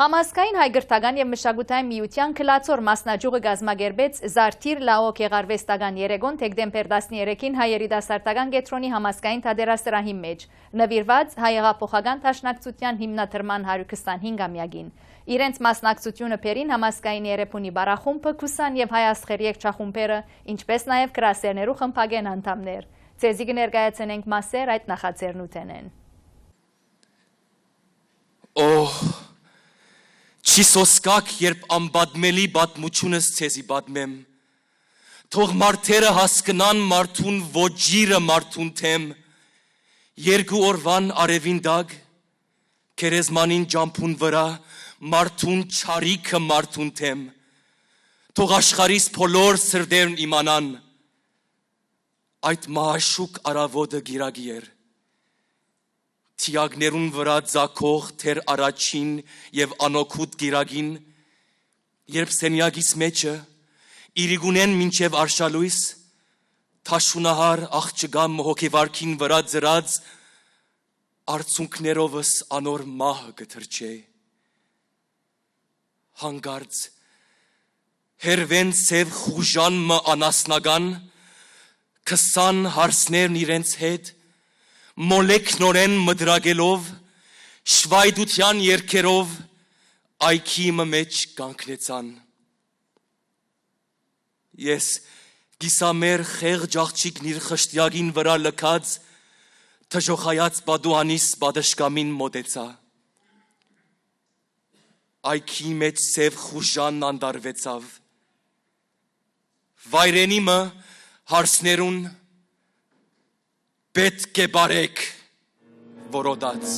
Համազգային հայգրտական և մշակութային միության քլացոր մասնաճյուղը գազմագերբեց Զարթիր լաո կեղարվեստական երեգոն թեկդեմպեր 13-ին հայ երիտասարդական կետրոնի համազգային թատերասրահի մեջ, նվիրված հայեղափոխական դաշնակցության հիմնադրման 125-ամյակին։ Իրենց մասնակցությունը փերին համազգային Երեփունի բարախումբը, Քուսան և հայ աստղեր երգչախումբերը, ինչպես նաև գրասերներու խմբագեն անդամներ։ Ձեզի կներկայացնենք մասեր այդ նախաձեռնութեն են։ Չի սոսկակ, երբ անբադմելի բադմությունս ցեզի բադմեմ, թող մարդերը հասկնան մարդուն ոջիրը մարդուն թեմ, երկու օրվան արևին դագ, կերեզմանին ջամփուն վրա, մարդուն չարիքը մարդուն թեմ, թող աշխարհիս բոլոր սրդերն իմանան, այդ մահաշուկ արավոտը գիրագի էր, թիագներուն վրա ձակող թեր առաջին և անօքուտ գիրագին, երբ սենյակիս մեջը, իրիգունեն մինչև արշալույս, թաշունահար աղջկա մհոկեվարքին վրա ձրած, արցունքներովս անոր մահը գթրջե։ Հանգարց, հերվեն սև խուժան մը անասնական, 20 հարսներն իրենց հետ, մոլեքնորեն մդրագելով, շվայդության երկերով, այքի մը մեջ կանգնեցան։ Ես գիսամեր խեղճ աղջիկն իր խշտյակին վրա լքած, թժոխայած բադուանիս բադշկամին մոտեցա։ Այքի մեջ սև խուժանն անդարվեցավ։ Վայրենի մը հարսներուն պետք է բարեք որոդած։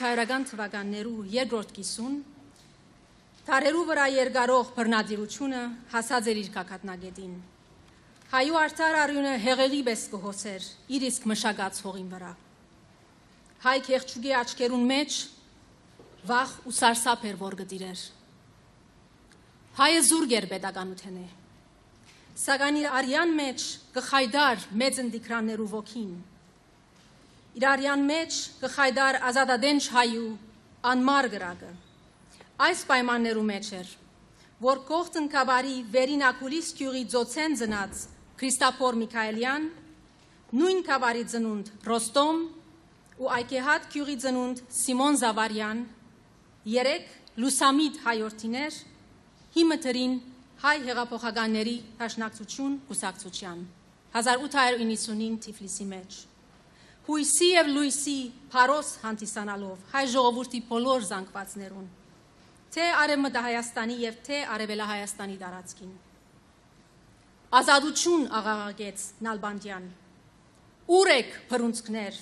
Հայրական թվականներու երկրորդ կիսուն, թարերու վրա երգարող բռնադիրությունը հասած էր իր կակատնագետին։ Հայու արդար արյունը հեղեղի պես կհոսեր իր իսկ մշակած հողին վրա։ Հայ կեղչուգի աչքերուն մեջ վախ ու սարսափ էր որ գտիրեր։ Հայը զուրգ էր պետականութեն է, սակայն իր արյան մեջ կխայդար մեծ ընդիկրաններու ոգին, իր արյան մեջ կխայդար ազատադենչ հայու անմար գրագը։ Այս պայմաններու մեջ էր, որ կողտն կաբարի վերին ակուլիս կյուղի ձոցեն ծնած Քրիստափոր Միքայելյան, նույն կաբարի ծնունդ Ռոստոմ ու այկեհատ կյուղի ծնունդ Սիմոն Զավարյան, երեք լուսամիտ հայորդիներ, հիմըտրին հայ հեղափոխականների դաշնակցություն կուսակցության, 1895 Թիֆլիսի մեջ։ Հույսի և լույսի փարոս հանդիսանալով հայ ժողովուրդի բոլոր զանգվածներուն, թե Արևմտա Հայաստանի և թե Արևելահայաստանի տարածքին։ Ազատություն աղաղակեց Նալբանդյան, Ուր եք փրունցքներ,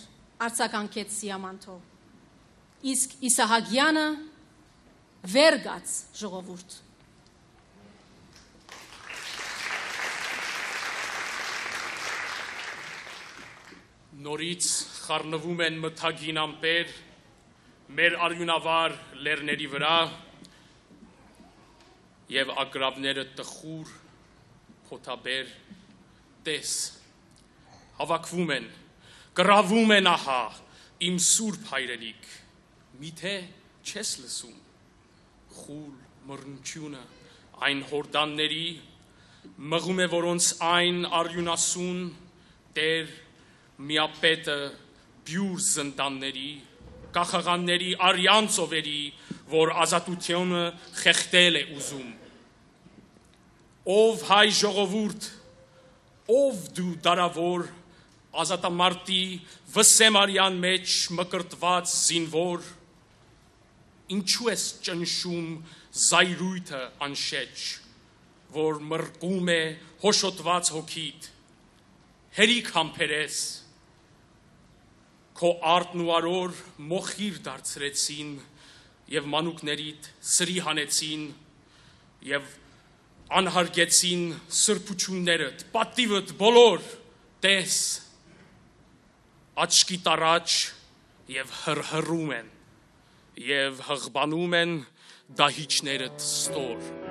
արձագանքեց Սիամանթո։ Իսկ Իսահակյանը վեր գաց ժողովուրդ։ Նորից խառնվում են մթագին ամպեր մեր արյունավար լեռների վրա եւ ագռավները տխուր փոթաբեր տես հավաքվում են կռավում են ահա իմ սուրբ հայրենիք միթե չես լսում խուլ մռնչյունը այն հորդանների մղում է որոնց այն արյունասուն տեր միապետը բյուր զնդանների կախաղանների արյան ծովերի որ ազատությունը խեղդել է ուզում ով հայ ժողովուրդ ով դու դարավոր ազատամարտի վսեմարյան մեջ մկրտված զինվոր ինչու ես ճնշում զայրույթը անշեջ որ մրկում է հոշոտված հոգիդ հերիք համբերես քո արդն ու արոր մոխիր դարձրեցին եւ մանուկներիդ սրի հանեցին եւ անհարգեցին սրբություններդ պատիվդ բոլոր տես աչքիդ առաջ եւ հրհրում են եւ հղբանում են դահիճներդ ստոր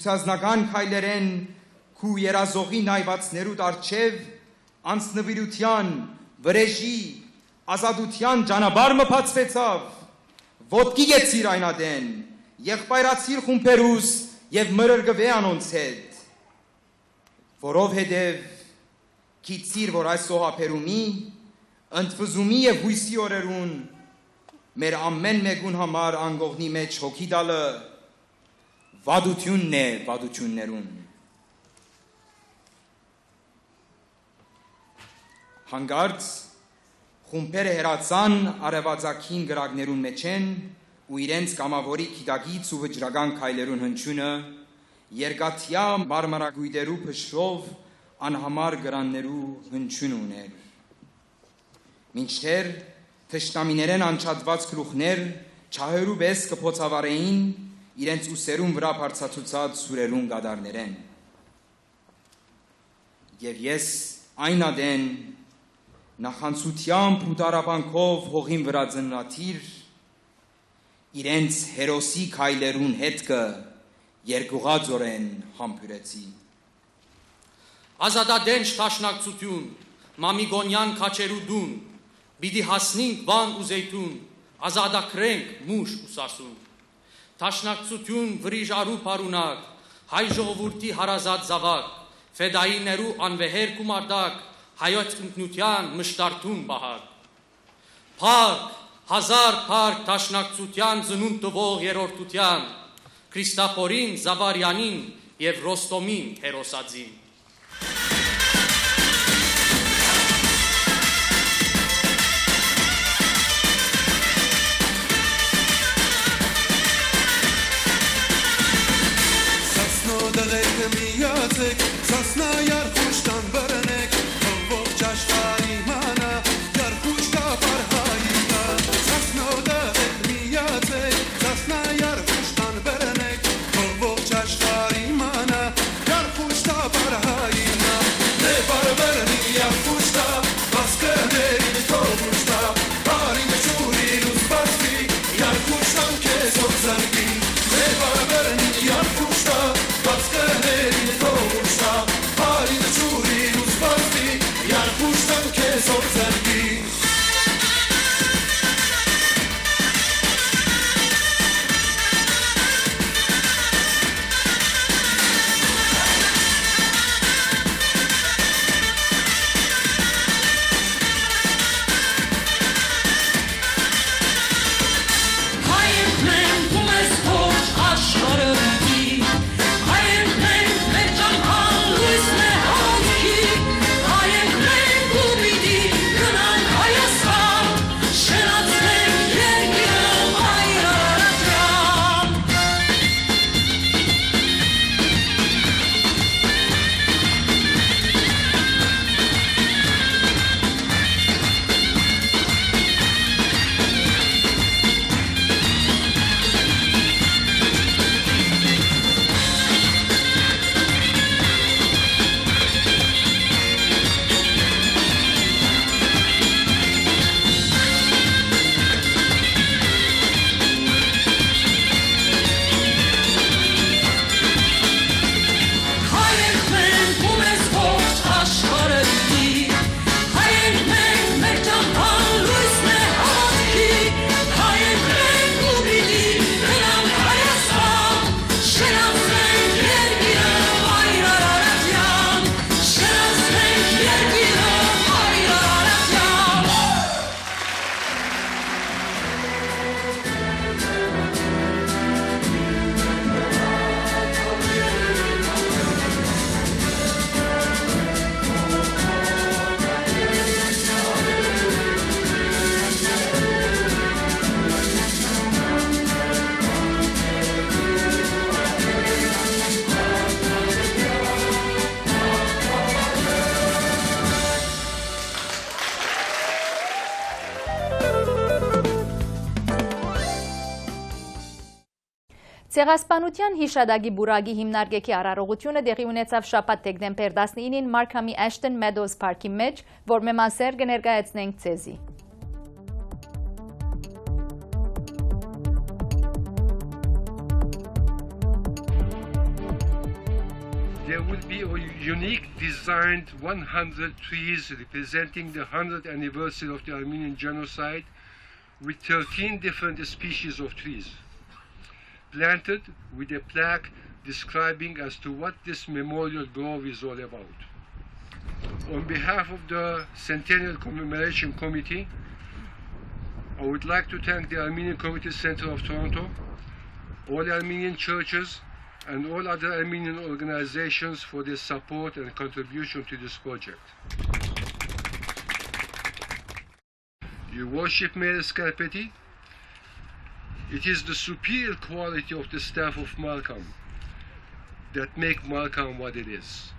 Ցուցազնական քայլերեն քու երազողի նայվածներուդ արջև անցնվիրության, վրեժի, ազատության ճանապարհ մփացվեցավ, ոտքի գեցիր այնադեն, եղբայրացիր խումբերուս եւ մրրգվե անոնց հետ, որովհետեւ քիծիր, որ այս սոհափերումի, ընդվզումի եւ հույսի օրերուն մեր ամեն մեկուն համար անգողնի մեջ հոգի տալը վադությունն է վադություններուն հանգարց խումբերը հերացան արևածագին գրագներուն մեջ են ու իրենց կամավորի քիդագից ու վճռական քայլերուն հնչյունը երկաթյա մարմարագույդերու փշրով անհամար գրաններու հնչյուն ուներ մինչդեռ թշնամիներեն անչադված գլուխներ չահերու պես կփոցավարեին իրենց ուսերուն վրա բարձացուցած սուրերուն գադարներեն Եվ ես այն ադեն նախանցությամբ ու տարապանքով հողին վրա ծննաթիր իրենց հերոսի քայլերուն հետքը երկուղածորեն համբուրեցի։ Ազատադենչ տաշնակցություն, մամիգոնյան քաչերու դուն, բիդի հասնինք բան ու զեյթուն, ազատակրենք մուշ ու սասուն։ Տաշնակցություն վրիժ արու պարունակ, հայ ժողովուրդի հարազատ զավակ, ֆեդայիներու անվեհեր կումարտակ, հայոց ինքնության մշտարդուն բահակ։ Փառք, հազար փառք տաշնակցության ծնունդ տվող երրորդության, Քրիստափորին, Զավարյանին եւ Ռոստոմին հերոսածին։ Ցեղասպանության հիշադակի բուրագի հիմնարկեքի արարողությունը դեղի ունեցավ շաբաթ դեկտեմբեր 19-ին Մարքամի Ashton Meadows Park-ի մեջ, որ մեմասեր կներկայացնենք ցեզի։ There will be a unique designed 100 trees representing the 100th anniversary of the Armenian genocide with 13 different species of trees, planted with a plaque describing as to what this memorial grove is all about. On behalf of the Centennial Commemoration Committee, I would like to thank the Armenian Community Center of Toronto, all Armenian churches, and all other Armenian organizations for their support and contribution to this project. Your Worship, Mayor Scarpetti, it is the superior quality of the staff of Malcolm that make Malcolm what it is,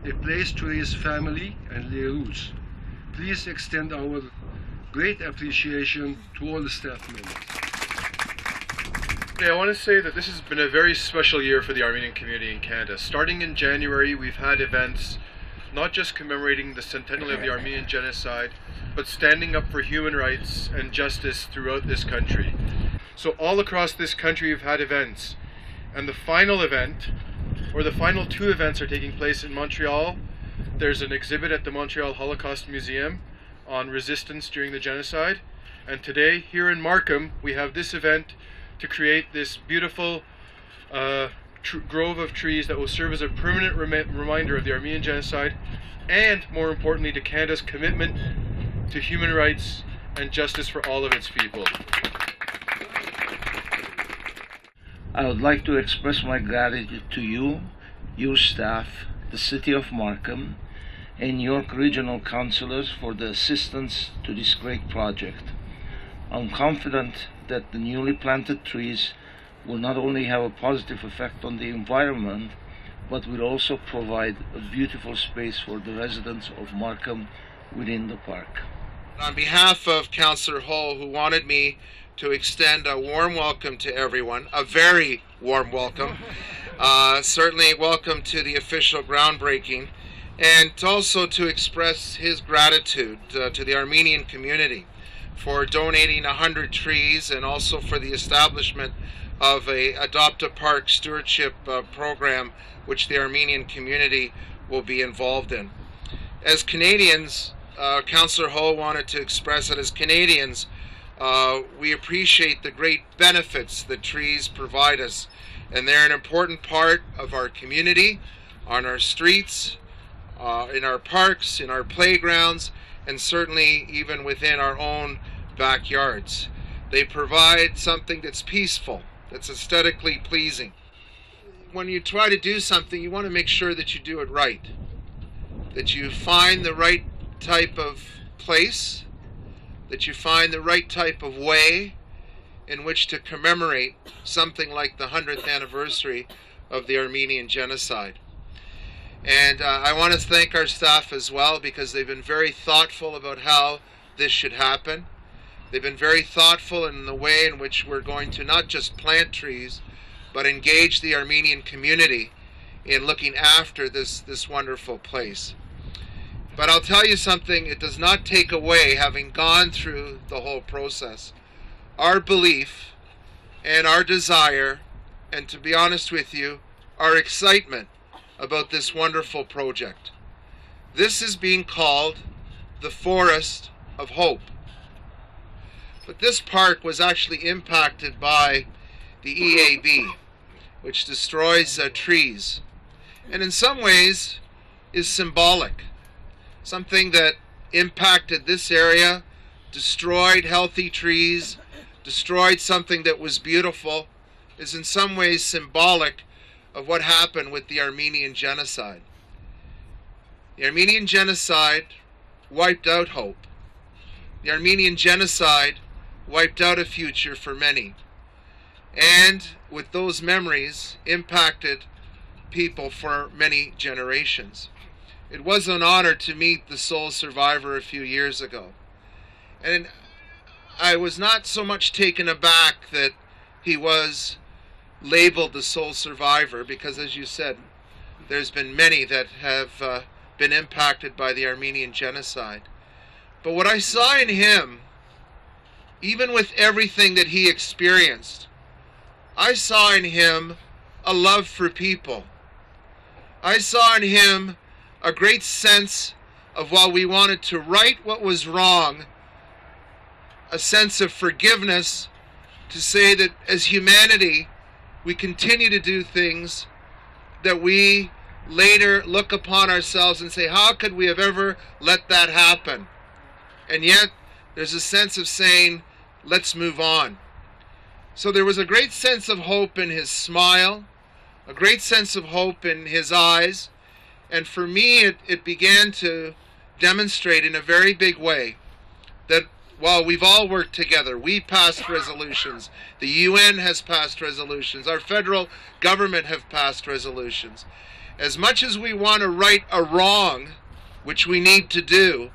a place to raise family and lay roots. Please extend our great appreciation to all the staff members. I want to say that this has been a very special year for the Armenian community in Canada. Starting in January, we've had events not just commemorating the centennial of the Armenian genocide, but standing up for human rights and justice throughout this country. So all across this country we've had events, and the final event, or the final two events, are taking place in Montreal. There's an exhibit at the Montreal Holocaust Museum on resistance during the genocide, and today here in Markham we have this event to create this beautiful grove of trees that will serve as a permanent reminder of the Armenian genocide, and more importantly to Canada's commitment to human rights and justice for all of its people. I would like to express my gratitude to you, your staff, the City of Markham, and York Regional Councillors for the assistance to this great project. I'm confident that the newly planted trees will not only have a positive effect on the environment, but will also provide a beautiful space for the residents of Markham within the park. On behalf of Councillor Hull, who wanted me to extend a warm welcome to everyone, a very warm welcome, certainly welcome to the official groundbreaking, and also to express his gratitude to the Armenian community for donating 100 trees, and also for the establishment of a Adopt a Park stewardship program which the Armenian community will be involved in. As Canadians, Councillor Hull wanted to express that as Canadians, we appreciate the great benefits that trees provide us, and they're an important part of our community, on our streets, in our parks, in our playgrounds, and certainly even within our own backyards. They provide something that's peaceful, that's aesthetically pleasing. When you try to do something, you want to make sure that you do it right, that you find the right type of place, that you find the right type of way in which to commemorate something like the 100th anniversary of the Armenian genocide. And I want to thank our staff as well, because they've been very thoughtful about how this should happen. They've been very thoughtful in the way in which we're going to not just plant trees, but engage the Armenian community in looking after this wonderful place. But I'll tell you something, it does not take away, having gone through the whole process, our belief and our desire, and to be honest with you, our excitement about this wonderful project. This is being called the Forest of Hope. But this park was actually impacted by the EAB, which destroys trees, and in some ways is symbolic. Something that impacted this area, destroyed healthy trees, destroyed something that was beautiful, is in some ways symbolic of what happened with the Armenian genocide. The Armenian genocide wiped out hope. The Armenian genocide wiped out a future for many, and with those memories impacted people for many generations. It was an honor to meet the sole survivor a few years ago, and I was not so much taken aback that he was labeled the sole survivor, because as you said, there's been many that have been impacted by the Armenian genocide. But what I saw in him, even with everything that he experienced, I saw in him a love for people. I saw in him a great sense of, while we wanted to right what was wrong, a sense of forgiveness, to say that as humanity we continue to do things that we later look upon ourselves and say, how could we have ever let that happen? And yet there's a sense of saying, let's move on. So there was a great sense of hope in his smile, a great sense of hope in his eyes, and for me it began to demonstrate in a very big way that while we've all worked together, we passed resolutions, the UN has passed resolutions, our federal government have passed resolutions. As much as we want to right a wrong, which we need to do,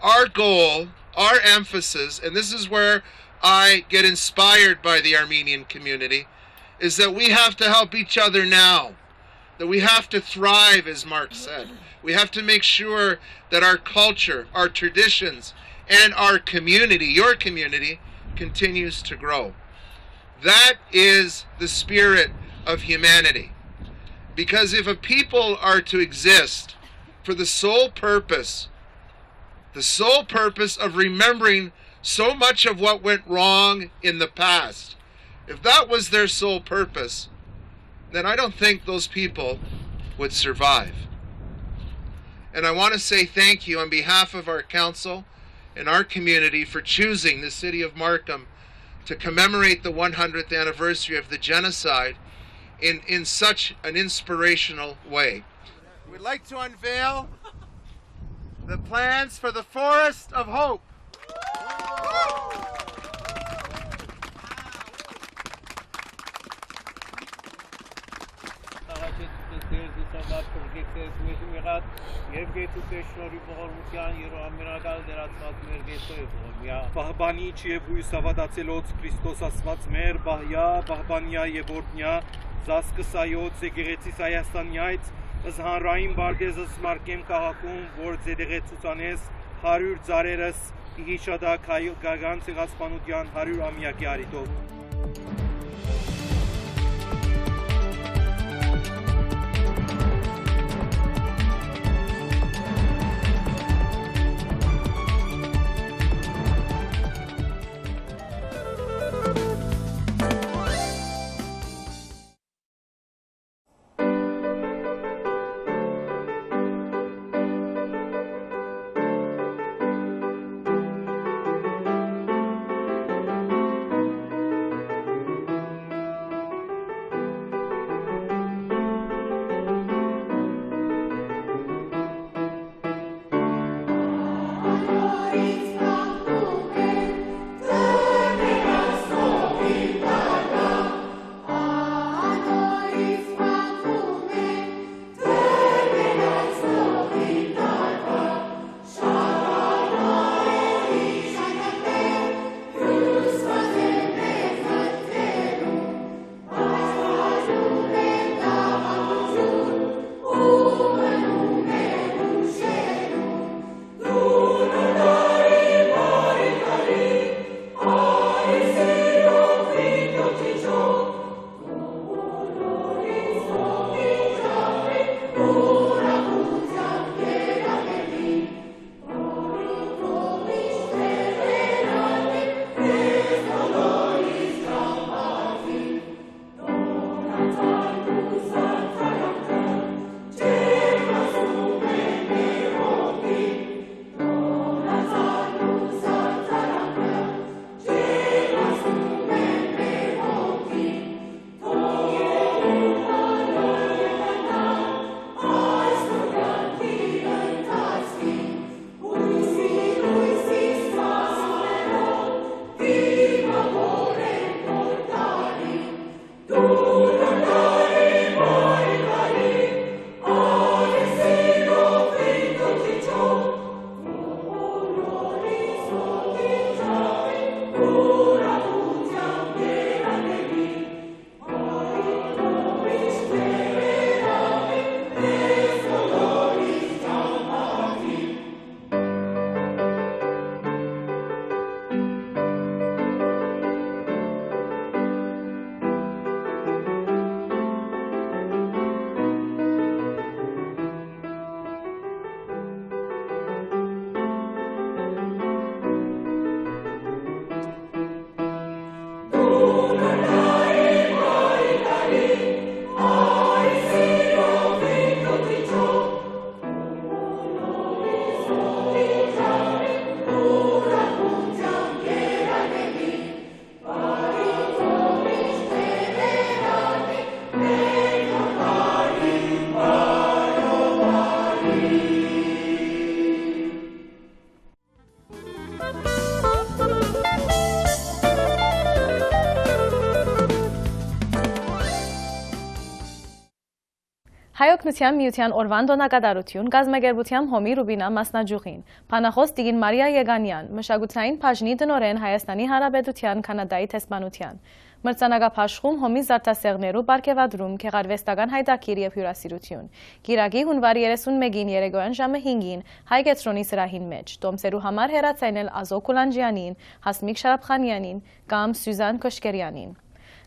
our goal, our emphasis, and this is where I get inspired by the Armenian community, is that we have to help each other now. that we have to thrive, as Mark said. We have to make sure that our culture, our traditions, and our community, your community, continues to grow. That is the spirit of humanity. Because if a people are to exist for the sole purpose of remembering so much of what went wrong in the past, if that was their sole purpose, then I don't think those people would survive. And I want to say thank you on behalf of our council and our community for choosing the city of Markham to commemorate the 100th anniversary of the genocide in such an inspirational way. We'd like to unveil the plans for the Forest of Hope. Պահպանիչ և հույս հավատացելոց Քրիստոս ասված մեր բահյա, պահպանյա և օրդնյա, զասկսայոց եկեղեցիս Հայաստանյայց, զհանրային բարգեզս մարկեմ կաղաքում, որ ձեդեղեցուցանես 100 ծարերս իհիշադա գագան ցեղասպանության 100 ամյակի արիտով։ Հայօգնության միության օրվան տոնակատարություն գազագերբության Հոմի Ռուբինա մասնաճյուղին, Փանախոս Տիգին Մարիա Եգանյան, մշակութային բաժնի տնօրեն Հայաստանի Հանրապետության Կանադայի տեսփանության, Մրցանակափաշխում հոմի զարդասեղներու բարգեւադրում գեղարվեստական հայտակիր եւ հյուրասիրություն։ Գիրագի հունվարի 31-ին երեկոյան ժամը 5-ին հայ կետրոնի սրահին մեջ տոմսերու համար հեռացայնել Ազոկ Կուլանջյանին, Հասմիկ Շարապխանյանին կամ Սյուզան Քոշկերյանին։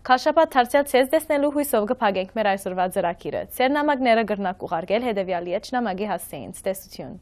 Քաշապատ դարձյալ ցեզ տեսնելու հույսով կփակենք մեր այսօրվա ծրագիրը։ Ձեր նամակները կգրնակ ուղարկել հետևյալի էջ նամակի հասցեին։ Ցտեսություն։